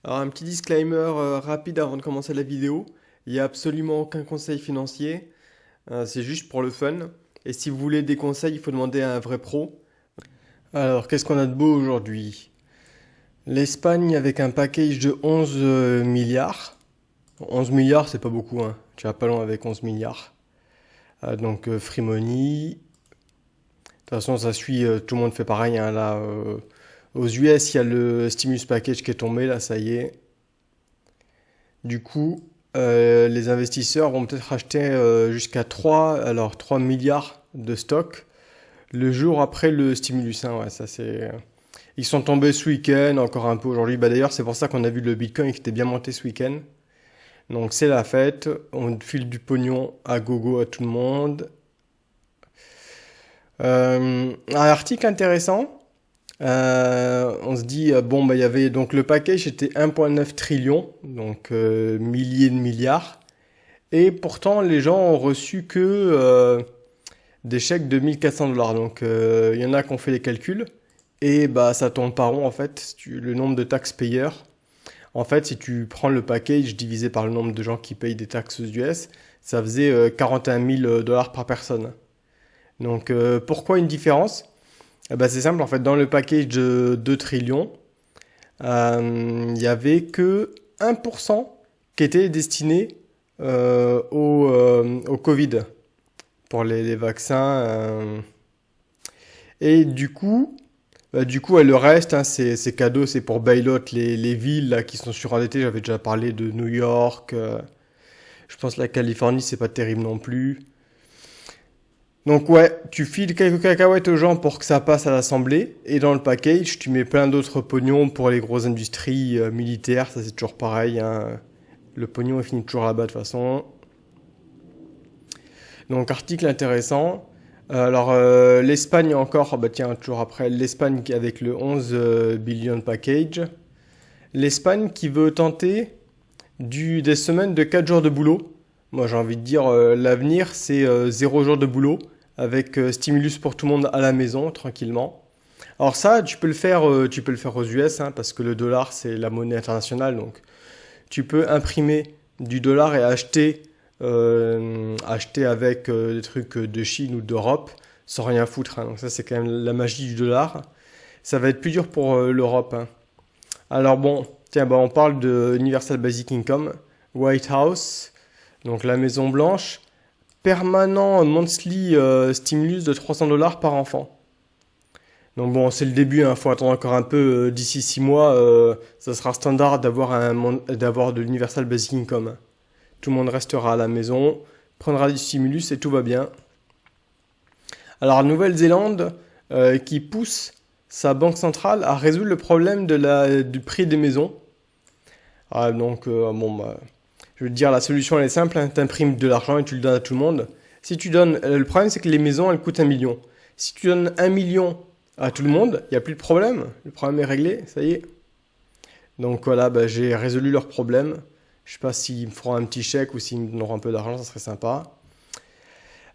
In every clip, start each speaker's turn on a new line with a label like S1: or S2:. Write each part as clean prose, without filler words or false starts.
S1: Alors un petit disclaimer rapide avant de commencer la vidéo. Il n'y a absolument aucun conseil financier, c'est juste pour le fun. Et si vous voulez des conseils, il faut demander à un vrai pro. Alors qu'est-ce qu'on a de beau aujourd'hui? L'Espagne avec un package de 11 milliards. 11 milliards c'est pas beaucoup, hein. Tu vas pas loin avec 11 milliards. Donc free money. De toute façon ça suit, tout le monde fait pareil, hein, là. Aux US il y a le stimulus package qui est tombé, là ça y est. Du coup, les investisseurs vont peut-être acheter jusqu'à 3 milliards de stocks le jour après le stimulus, hein. Ouais, ça c'est. Ils sont tombés ce week-end, encore un peu aujourd'hui. Bah d'ailleurs, c'est pour ça qu'on a vu le Bitcoin qui était bien monté ce week-end. Donc c'est la fête, on file du pognon à gogo à tout le monde. Un article intéressant. On se dit, bon, bah, il y avait donc le package était 1,9 trillion, donc milliers de milliards. Et pourtant, les gens ont reçu que des chèques de 1 400 $. Donc, il y en a qui ont fait les calculs. Et bah, ça tourne pas rond, en fait, le nombre de taxes payeurs. En fait, si tu prends le package divisé par le nombre de gens qui payent des taxes aux US, ça faisait 41 000 $ par personne. Donc, pourquoi une différence? Eh ben, c'est simple, en fait, dans le package de 2 trillions, il y avait que 1% qui était destiné au Covid pour les vaccins. Et du coup, le reste, hein, c'est cadeau, c'est pour bail-out les villes là, qui sont surendettées. J'avais déjà parlé de New York. Je pense que la Californie, c'est pas terrible non plus. Donc ouais, tu files quelques cacahuètes aux gens pour que ça passe à l'Assemblée, et dans le package, tu mets plein d'autres pognons pour les grosses industries militaires, ça c'est toujours pareil, hein. Le pognon il finit toujours là-bas de toute façon. Donc article intéressant. Alors l'Espagne encore, bah tiens, toujours après, l'Espagne avec le 11 billion package. L'Espagne qui veut tenter des semaines de 4 jours de boulot. Moi j'ai envie de dire, l'avenir c'est 0 jour de boulot avec stimulus pour tout le monde à la maison tranquillement. Alors ça tu peux le faire aux US, hein, parce que le dollar c'est la monnaie internationale, donc tu peux imprimer du dollar et acheter avec des trucs de Chine ou d'Europe sans rien foutre, hein. Donc ça c'est quand même la magie du dollar. Ça va être plus dur pour l'Europe, hein. Alors bon, tiens, bah on parle de Universal Basic Income, White House, donc la Maison Blanche, permanent monthly stimulus de 300 $ par enfant. Donc bon, c'est le début, il faut attendre encore un peu, d'ici 6 mois, ça sera standard d'avoir de l'Universal Basic Income. Tout le monde restera à la maison, prendra du stimulus et tout va bien. Alors Nouvelle-Zélande qui pousse sa banque centrale à résoudre le problème du prix des maisons. Ah, donc bon, bah, je veux te dire, la solution elle est simple, hein, tu imprimes de l'argent et tu le donnes à tout le monde. Si tu donnes, le problème c'est que les maisons elles coûtent 1 million. Si tu donnes 1 million à tout le monde, il n'y a plus de problème. Le problème est réglé, ça y est. Donc voilà, bah, j'ai résolu leur problème. Je sais pas s'ils me feront un petit chèque ou s'ils me donneront un peu d'argent, ça serait sympa.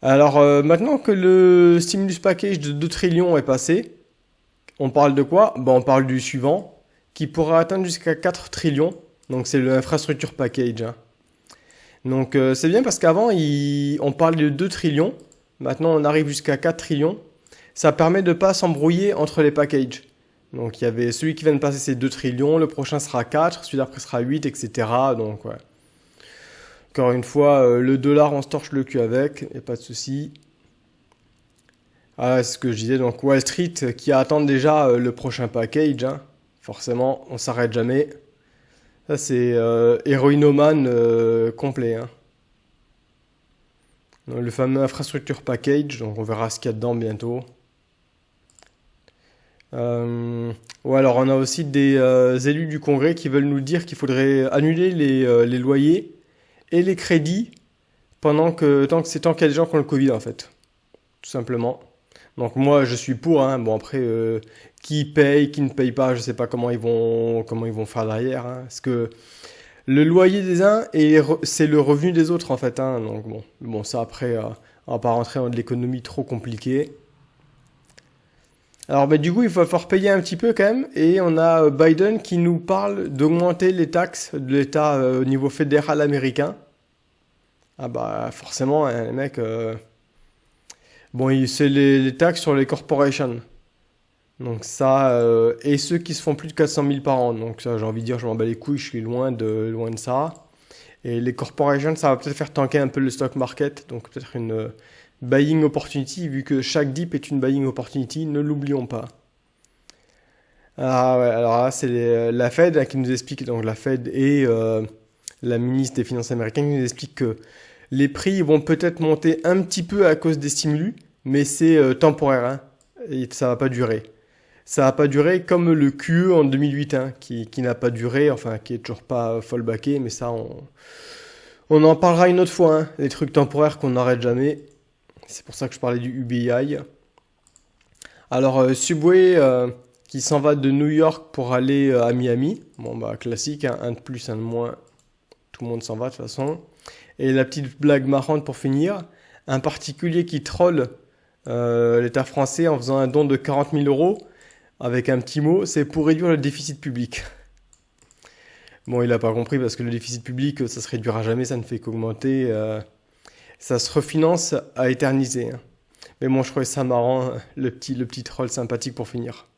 S1: Alors maintenant que le stimulus package de 2 trillions est passé, on parle de quoi? Bah, on parle du suivant, qui pourra atteindre jusqu'à 4 trillions. Donc c'est l'infrastructure package, hein. Donc c'est bien parce qu'avant on parlait de 2 trillions, maintenant on arrive jusqu'à 4 trillions. Ça permet de ne pas s'embrouiller entre les packages. Donc il y avait celui qui vient de passer c'est 2 trillions, le prochain sera 4, celui d'après sera 8, etc. Donc ouais. Encore une fois, le dollar on se torche le cul avec, et pas de souci. Ah, c'est ce que je disais, donc Wall Street qui attend déjà le prochain package, hein. Forcément, on s'arrête jamais. Ça c'est héroïnomane complet, hein. Donc, le fameux infrastructure package, donc on verra ce qu'il y a dedans bientôt. Ouais, alors on a aussi des élus du Congrès qui veulent nous dire qu'il faudrait annuler les loyers et les crédits tant qu'il y a des gens qui ont le Covid en fait, tout simplement. Donc moi je suis pour, hein. Bon après qui paye, qui ne paye pas, je sais pas comment ils vont faire derrière, hein. Parce que le loyer des uns c'est le revenu des autres en fait, hein. Donc bon ça après on va pas rentrer dans de l'économie trop compliquée. Alors bah, du coup, il va falloir payer un petit peu quand même. Et on a Biden qui nous parle d'augmenter les taxes de l'État au niveau fédéral américain. Ah bah forcément, hein, les mecs... Bon, c'est les taxes sur les corporations. Donc ça, et ceux qui se font plus de 400 000 par an. Donc ça, j'ai envie de dire, je m'en bats les couilles, je suis loin de ça. Et les corporations, ça va peut-être faire tanker un peu le stock market. Donc peut-être une buying opportunity, vu que chaque dip est une buying opportunity, ne l'oublions pas. Ah ouais, alors là, c'est la Fed qui nous explique, donc la Fed et la ministre des Finances américaine qui nous explique que les prix vont peut-être monter un petit peu à cause des stimulus, mais c'est temporaire, hein, et ça va pas durer. Ça va pas durer comme le QE en 2008, hein, qui n'a pas duré, enfin qui est toujours pas fallbacké, mais ça on en parlera une autre fois, hein, les trucs temporaires qu'on n'arrête jamais. C'est pour ça que je parlais du UBI. Alors Subway qui s'en va de New York pour aller à Miami. Bon bah classique, hein, un de plus, un de moins, tout le monde s'en va de toute façon. Et la petite blague marrante pour finir, un particulier qui troll l'État français en faisant un don de 40 000 euros avec un petit mot, c'est pour réduire le déficit public. Bon, il n'a pas compris parce que le déficit public, ça se réduira jamais, ça ne fait qu'augmenter. Ça se refinance à éterniser, hein. Mais bon, je trouvais ça marrant, le petit troll sympathique pour finir.